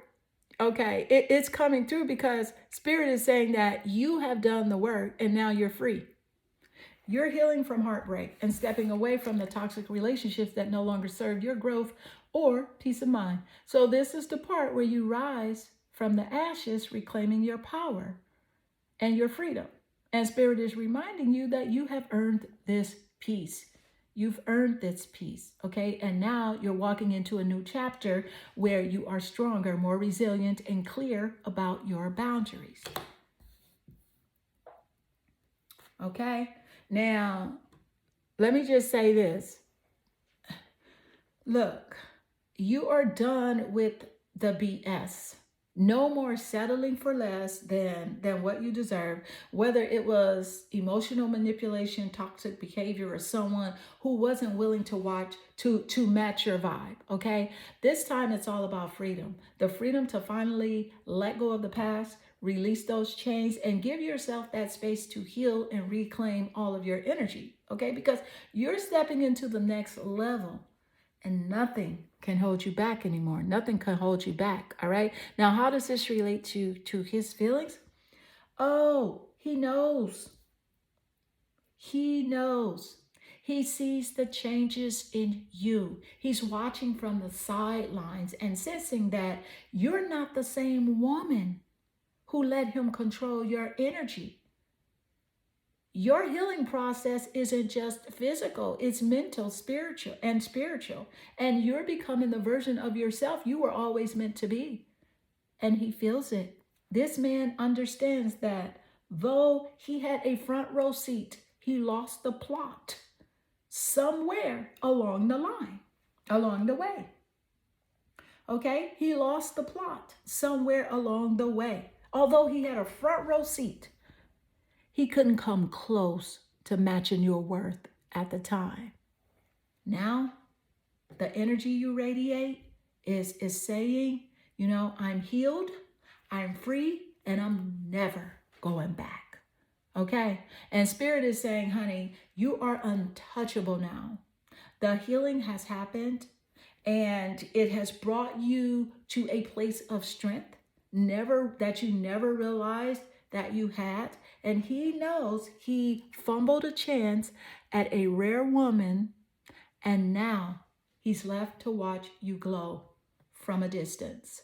okay, it's coming through because Spirit is saying that you have done the work and now you're free. You're healing from heartbreak and stepping away from the toxic relationships that no longer serve your growth or peace of mind. So this is the part where you rise from the ashes, reclaiming your power and your freedom. And Spirit is reminding you that you have earned this peace. You've earned this peace, okay? And now you're walking into a new chapter where you are stronger, more resilient, and clear about your boundaries. Okay? Now, let me just say this. Look, you are done with the BS. No more settling for less than what you deserve, whether it was emotional manipulation, toxic behavior, or someone who wasn't willing to watch to match your vibe, okay? This time it's all about freedom. The freedom to finally let go of the past, release those chains, and give yourself that space to heal and reclaim all of your energy, okay? Because you're stepping into the next level. And nothing can hold you back anymore. Nothing can hold you back, all right? Now, how does this relate to his feelings? Oh, he knows. He knows. He sees the changes in you. He's watching from the sidelines and sensing that you're not the same woman who let him control your energy. Your healing process isn't just physical, it's mental, spiritual. And you're becoming the version of yourself you were always meant to be. And he feels it. This man understands that though he had a front row seat, he lost the plot somewhere along the way. Okay? He lost the plot somewhere along the way. Although he had a front row seat, he couldn't come close to matching your worth at the time. Now, the energy you radiate is saying, you know, I'm healed, I'm free, and I'm never going back. Okay? And Spirit is saying, honey, you are untouchable now. The healing has happened, and it has brought you to a place of strength that you never realized that you had. And he knows he fumbled a chance at a rare woman, and now he's left to watch you glow from a distance.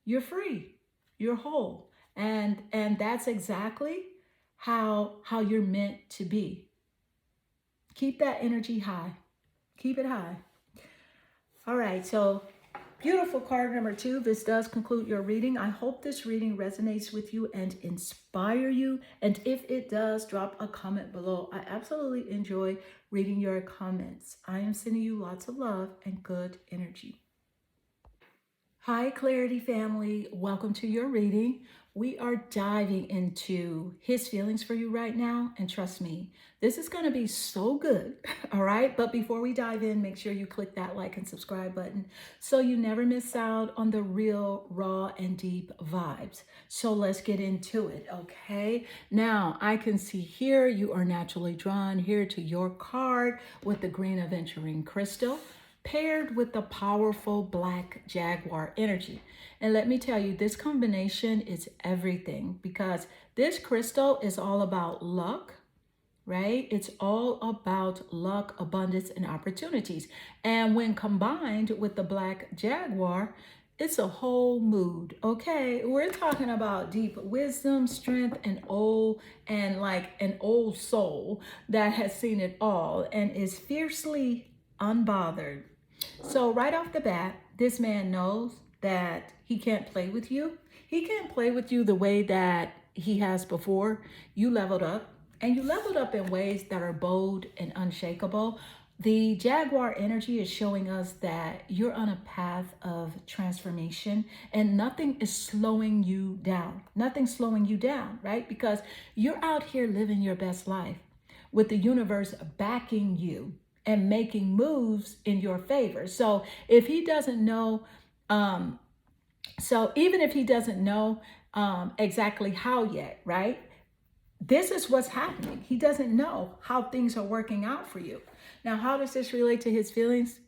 You're free, you're whole, and that's exactly how you're meant to be. Keep that energy high. Keep it high. All right, so beautiful card number 2. This does conclude your reading. I hope this reading resonates with you and inspire you. And if it does, drop a comment below. I absolutely enjoy reading your comments. I am sending you lots of love and good energy. Hi, Clarity family. Welcome to your reading. We are diving into his feelings for you right now. And trust me, this is going to be so good. All right. But before we dive in, make sure you click that like and subscribe button so you never miss out on the real, raw, and deep vibes. So let's get into it. Okay. Now, I can see here you are naturally drawn here to your card with the green aventurine crystal paired with the powerful black jaguar energy. And let me tell you, this combination is everything because this crystal is all about luck, right? It's all about luck, abundance, and opportunities. And when combined with the black jaguar, it's a whole mood. Okay, we're talking about deep wisdom, strength, and like an old soul that has seen it all and is fiercely unbothered. So right off the bat, this man knows that he can't play with you. He can't play with you the way that he has before. You leveled up, and you leveled up in ways that are bold and unshakable. The Jaguar energy is showing us that you're on a path of transformation and nothing is slowing you down. Nothing's slowing you down, right? Because you're out here living your best life with the universe backing you and making moves in your favor. So if he doesn't know, um, so even if he doesn't know exactly how yet, right? This is what's happening. He doesn't know how things are working out for you. Now, how does this relate to his feelings?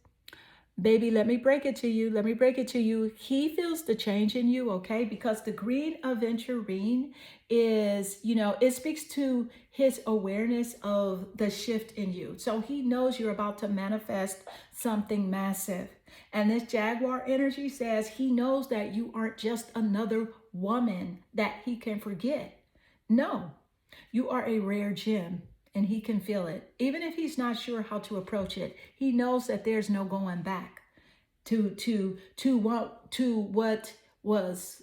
Baby, let me break it to you. Let me break it to you. He feels the change in you, okay? Because the green aventurine is, it speaks to his awareness of the shift in you. So he knows you're about to manifest something massive. And this Jaguar energy says he knows that you aren't just another woman that he can forget. No, you are a rare gem and he can feel it. Even if he's not sure how to approach it, he knows that there's no going back to what once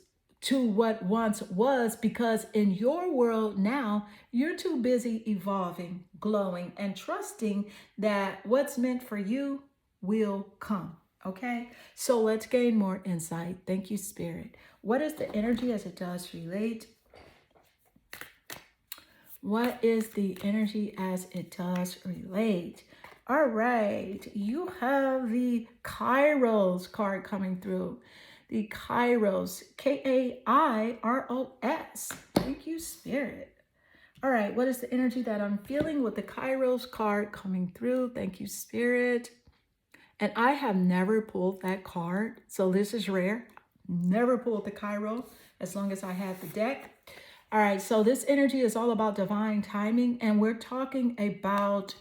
was, because in your world now, you're too busy evolving, glowing, and trusting that what's meant for you will come. Okay, so let's gain more insight. Thank you, Spirit. What is the energy as it does relate? What is the energy as it does relate? All right, you have the Kairos card coming through. The Kairos, Kairos. Thank you, Spirit. All right, what is the energy that I'm feeling with the Kairos card coming through? Thank you, Spirit. And I have never pulled that card, so this is rare. Never pulled the Kairos as long as I had the deck. All right, so this energy is all about divine timing, and we're talking about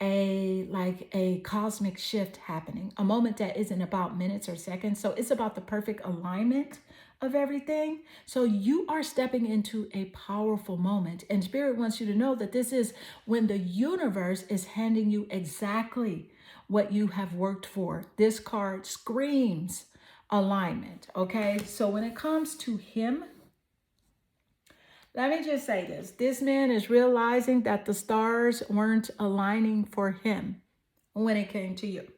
a cosmic shift happening, a moment that isn't about minutes or seconds. So it's about the perfect alignment of everything. So you are stepping into a powerful moment, and Spirit wants you to know that this is when the universe is handing you exactly what you have worked for. This card screams alignment. Okay, so when it comes to him, let me just say this. This man is realizing that the stars weren't aligning for him when it came to you.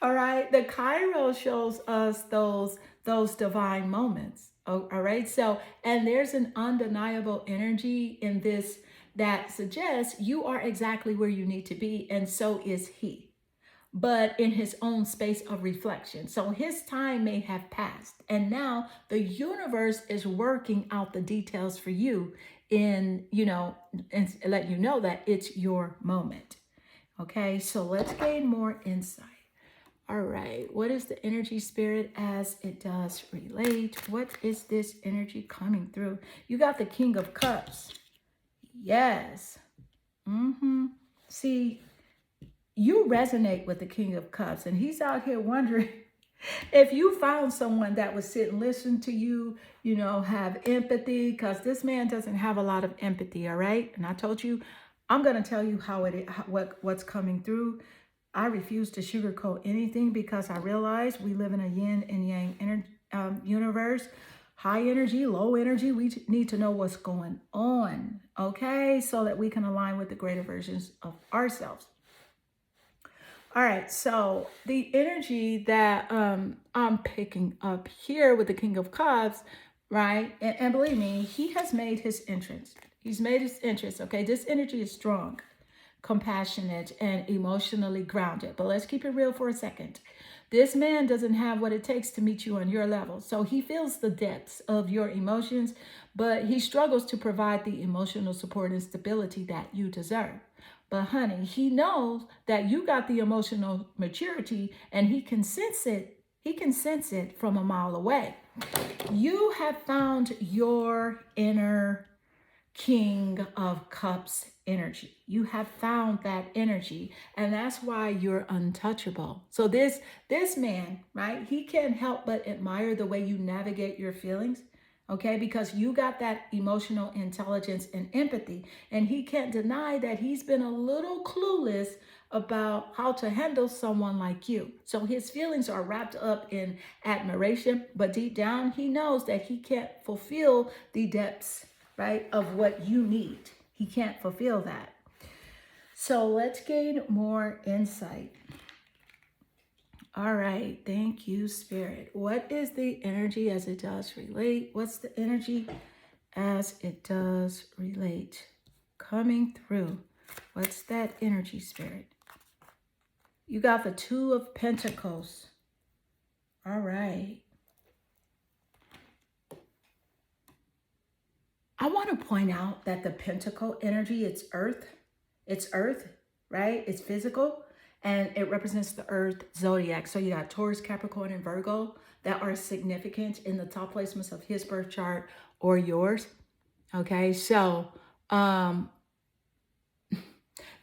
All right. The Kairos shows us those divine moments. All right. So, and there's an undeniable energy in this that suggests you are exactly where you need to be. And so is he, but in his own space of reflection. So his time may have passed, and now the universe is working out the details for you and let you know that it's your moment. Okay, so let's gain more insight. All right, what is the energy, Spirit, as it does relate? What is this energy coming through? You got the King of Cups. Yes. See, you resonate with the King of Cups, and he's out here wondering if you found someone that would sit and listen to you, have empathy, because this man doesn't have a lot of empathy. All right. And I told you, I'm going to tell you what's coming through. I refuse to sugarcoat anything because I realize we live in a yin and yang universe. High energy, low energy. We need to know what's going on. Okay. So that we can align with the greater versions of ourselves. All right, so the energy that I'm picking up here with the King of Cups right? And believe me, he has made his entrance. He's made his entrance, okay? This energy is strong, compassionate, and emotionally grounded. But let's keep it real for a second. This man doesn't have what it takes to meet you on your level. So he feels the depths of your emotions, but he struggles to provide the emotional support and stability that you deserve. But honey, he knows that you got the emotional maturity and he can sense it. He can sense it from a mile away. You have found your inner King of Cups energy. You have found that energy, and that's why you're untouchable. So this man, right? He can't help but admire the way you navigate your feelings. Okay, because you got that emotional intelligence and empathy, and he can't deny that he's been a little clueless about how to handle someone like you. So his feelings are wrapped up in admiration, but deep down, he knows that he can't fulfill the depths, right, of what you need. He can't fulfill that. So let's gain more insight. All right, thank you, Spirit. What is the energy as it does relate? What's the energy as it does relate? Coming through. What's that energy, Spirit? You got the Two of Pentacles. All right. I want to point out that the Pentacle energy, it's earth, right? It's physical, and it represents the earth zodiac. So you got Taurus, Capricorn, and Virgo that are significant in the top placements of his birth chart or yours. Okay, so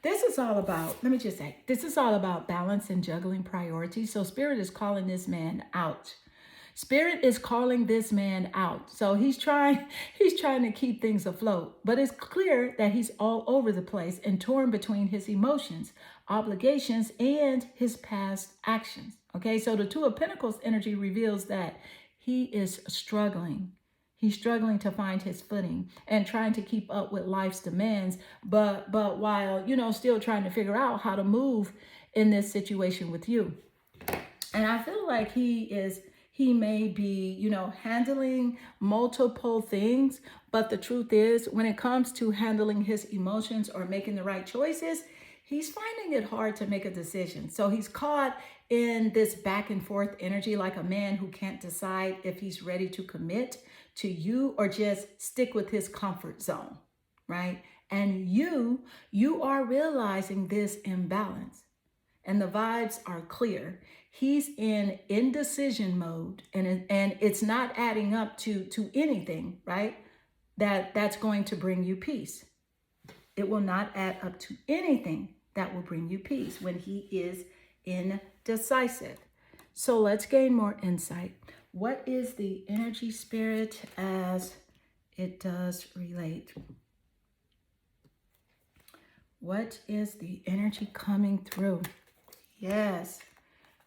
this is all about, let me just say, this is all about balance and juggling priorities. So Spirit is calling this man out. Spirit is calling this man out. So he's trying to keep things afloat, but it's clear that he's all over the place and torn between his emotions, obligations, and his past actions. Okay, so the Two of Pentacles energy reveals that he is struggling. He's struggling to find his footing and trying to keep up with life's demands, but while, still trying to figure out how to move in this situation with you. And I feel like he may be, handling multiple things. But the truth is, when it comes to handling his emotions or making the right choices, he's finding it hard to make a decision. So he's caught in this back and forth energy, like a man who can't decide if he's ready to commit to you or just stick with his comfort zone, right? And you are realizing this imbalance. And the vibes are clear. He's in indecision mode, and it's not adding up to anything, right? That's going to bring you peace. It will not add up to anything that will bring you peace when he is indecisive. So let's gain more insight. What is the energy, Spirit, as it does relate? What is the energy coming through? Yes,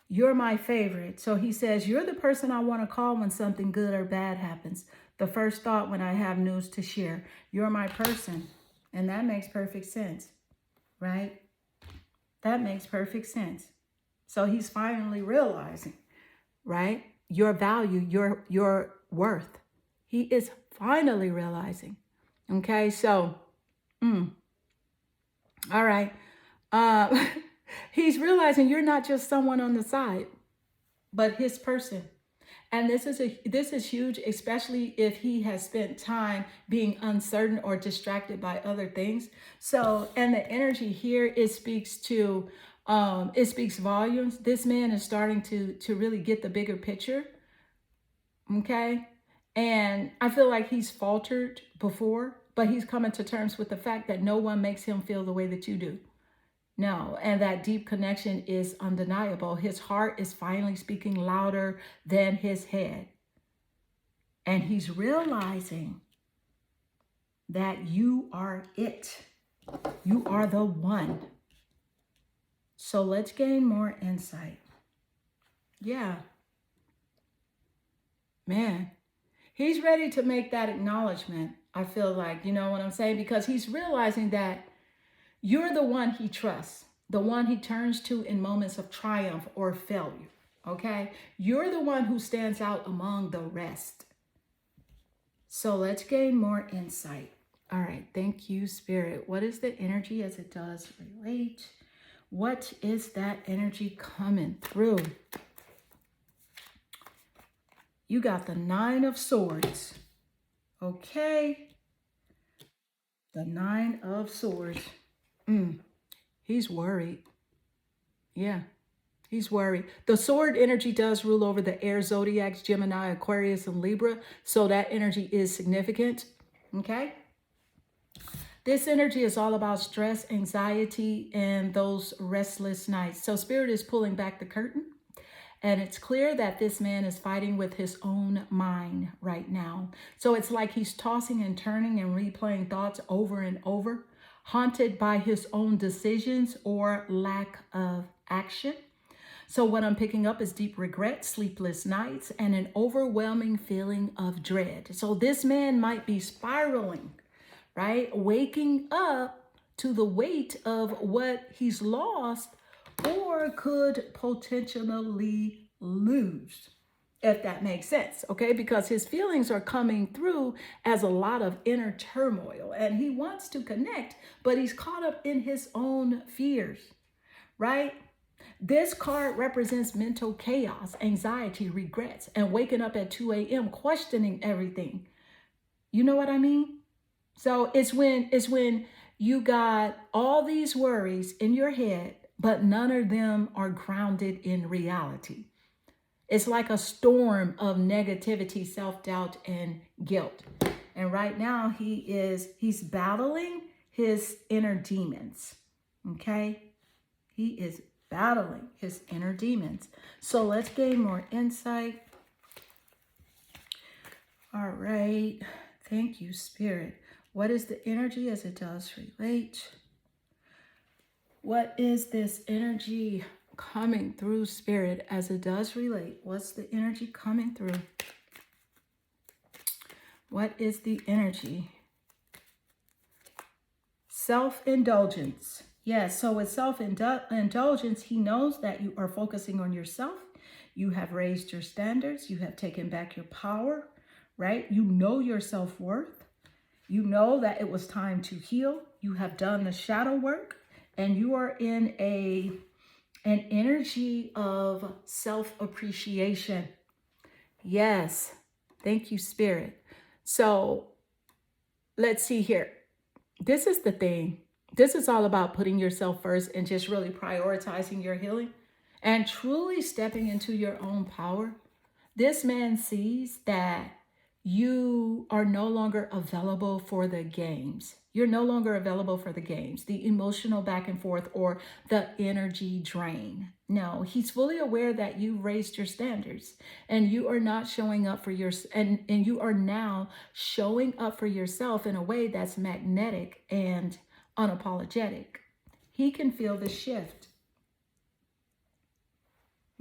you're my favorite. So he says, you're the person I want to call when something good or bad happens. The first thought when I have news to share. You're my person. And that makes perfect sense, right? That makes perfect sense. So he's finally realizing, right? Your value, your worth. He is finally realizing. Okay, so, all right. He's realizing you're not just someone on the side, but his person. And this is huge, especially if he has spent time being uncertain or distracted by other things. So, and the energy here, it speaks volumes. This man is starting to really get the bigger picture. Okay. And I feel like he's faltered before, but he's coming to terms with the fact that no one makes him feel the way that you do. No, and that deep connection is undeniable. His heart is finally speaking louder than his head. And he's realizing that you are it. You are the one. So let's gain more insight. Yeah. Man, he's ready to make that acknowledgement. I feel like, you know what I'm saying? Because he's realizing that you're the one he trusts, the one he turns to in moments of triumph or failure, okay? You're the one who stands out among the rest. So let's gain more insight. All right, thank you, Spirit. What is the energy as it does relate? What is that energy coming through? You got the Nine of Swords. Okay. The Nine of Swords. He's worried. Yeah, he's worried. The sword energy does rule over the air zodiacs, Gemini, Aquarius, and Libra. So that energy is significant. Okay. This energy is all about stress, anxiety, and those restless nights. So Spirit is pulling back the curtain. And it's clear that this man is fighting with his own mind right now. So it's like he's tossing and turning and replaying thoughts over and over, haunted by his own decisions or lack of action. So what I'm picking up is deep regret, sleepless nights, and an overwhelming feeling of dread. So this man might be spiraling, right? Waking up to the weight of what he's lost or could potentially lose, if that makes sense, okay? Because his feelings are coming through as a lot of inner turmoil and he wants to connect, but he's caught up in his own fears, right? This card represents mental chaos, anxiety, regrets, and waking up at 2 a.m. questioning everything. You know what I mean? So it's when you got all these worries in your head, but none of them are grounded in reality. It's like a storm of negativity, self-doubt, and guilt. And right now he's battling his inner demons. Okay? He is battling his inner demons. So let's gain more insight. All right. Thank you, Spirit. What is the energy as it does relate? What is this energy coming through, Spirit, as it does relate? What's the energy coming through? What is the energy? Self-indulgence. Yes, so with self-indulgence, he knows that you are focusing on yourself. You have raised your standards. You have taken back your power, right? You know your self-worth. You know that it was time to heal. You have done the shadow work and you are in an energy of self-appreciation. Yes. Thank you, Spirit. So let's see here. This is the thing. This is all about putting yourself first and just really prioritizing your healing and truly stepping into your own power. This man sees that you are no longer available for the games. You're no longer available for the games, the emotional back and forth, or the energy drain. No, he's fully aware that you've raised your standards and you are not showing up for your, and you are now showing up for yourself in a way that's magnetic and unapologetic. He can feel the shift.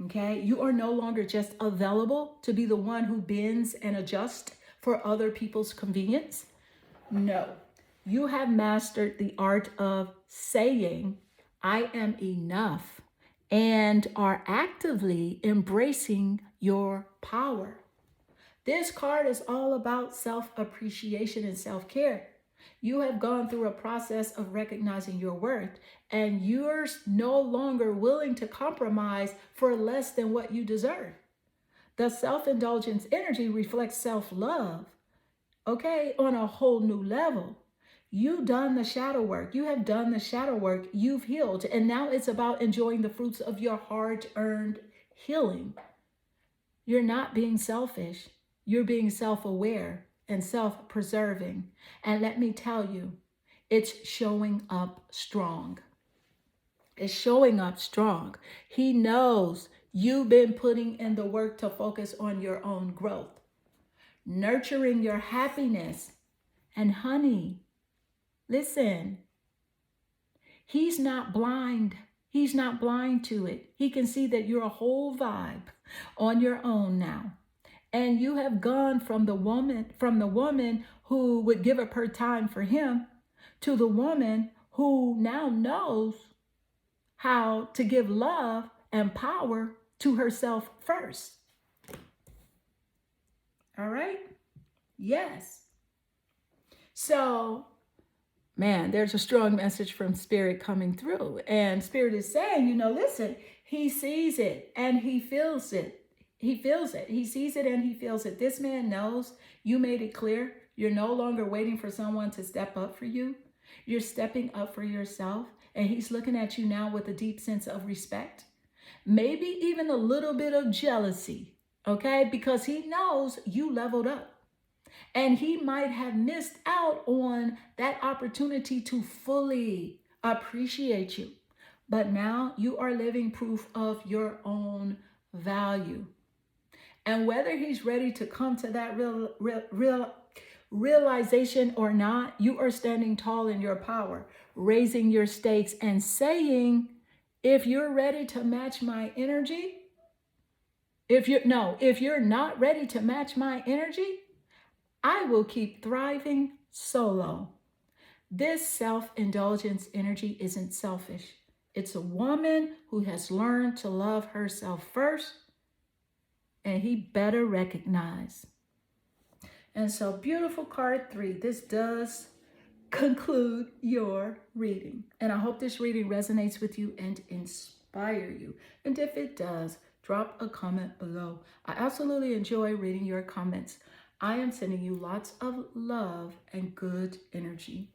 Okay, you are no longer just available to be the one who bends and adjusts for other people's convenience. No, you have mastered the art of saying, I am enough, and are actively embracing your power. This card is all about self-appreciation and self-care. You have gone through a process of recognizing your worth, and you're no longer willing to compromise for less than what you deserve. The self-indulgence energy reflects self-love, okay, on a whole new level. You've done the shadow work. You have done the shadow work. You've healed. And now it's about enjoying the fruits of your hard-earned healing. You're not being selfish. You're being self-aware and self-preserving. And let me tell you, it's showing up strong. It's showing up strong. He knows you've been putting in the work to focus on your own growth, nurturing your happiness. And honey, listen, he's not blind. He's not blind to it. He can see that you're a whole vibe on your own now. And you have gone from the woman who would give up her time for him to the woman who now knows how to give love and power to herself first. All right? Yes. So, man, there's a strong message from Spirit coming through. And Spirit is saying, listen, he sees it and he feels it. He feels it. He sees it and he feels it. This man knows you made it clear. You're no longer waiting for someone to step up for you. You're stepping up for yourself. And he's looking at you now with a deep sense of respect, maybe even a little bit of jealousy, okay? Because he knows you leveled up. And he might have missed out on that opportunity to fully appreciate you. But now you are living proof of your own value. And whether he's ready to come to that realization or not, you are standing tall in your power, raising your stakes and saying, if you're ready to match my energy, if you're not ready to match my energy, I will keep thriving solo. This self-indulgence energy isn't selfish. It's a woman who has learned to love herself first, and he better recognize. And so, beautiful card 3, this does conclude your reading. And I hope this reading resonates with you and inspire you. And if it does, drop a comment below. I absolutely enjoy reading your comments. I am sending you lots of love and good energy.